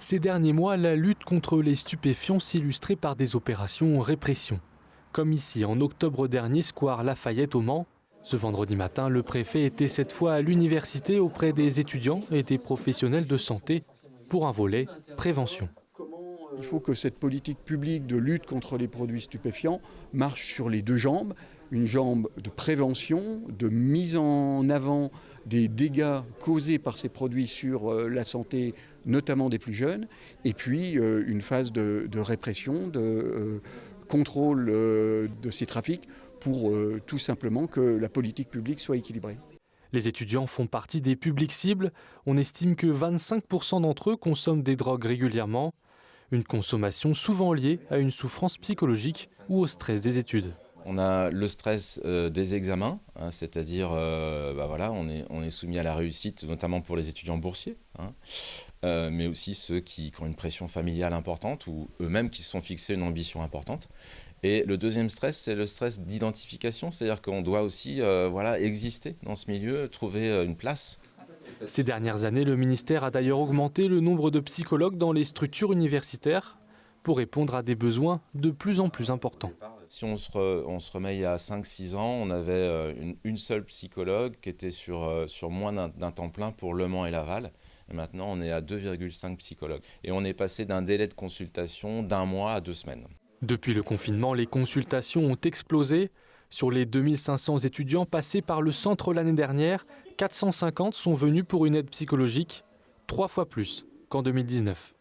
Ces derniers mois, la lutte contre les stupéfiants s'illustrait par des opérations répression. Comme ici, en octobre dernier, square Lafayette au Mans. Ce vendredi matin, le préfet était cette fois à l'université auprès des étudiants et des professionnels de santé pour un volet prévention. Il faut que cette politique publique de lutte contre les produits stupéfiants marche sur les deux jambes. Une jambe de prévention, de mise en avant des dégâts causés par ces produits sur la santé, notamment des plus jeunes, et puis une phase de répression, de contrôle de ces trafics pour tout simplement que la politique publique soit équilibrée. Les étudiants font partie des publics cibles. On estime que 25% d'entre eux consomment des drogues régulièrement. Une consommation souvent liée à une souffrance psychologique ou au stress des études. On a le stress des examens, hein, c'est-à-dire on est soumis à la réussite, notamment pour les étudiants boursiers, hein, mais aussi ceux qui ont une pression familiale importante ou eux-mêmes qui se sont fixés une ambition importante. Et le deuxième stress, c'est le stress d'identification, c'est-à-dire qu'on doit aussi exister dans ce milieu, trouver une place. Ces dernières années, le ministère a d'ailleurs augmenté le nombre de psychologues dans les structures universitaires pour répondre à des besoins de plus en plus importants. Si on se remet il y a 5-6 ans, on avait une seule psychologue qui était sur moins d'un temps plein pour Le Mans et Laval. Et maintenant, on est à 2,5 psychologues. Et on est passé d'un délai de consultation d'1 mois à 2 semaines. Depuis le confinement, les consultations ont explosé. Sur les 2500 étudiants passés par le centre l'année dernière, 450 sont venus pour une aide psychologique, 3 fois plus qu'en 2019.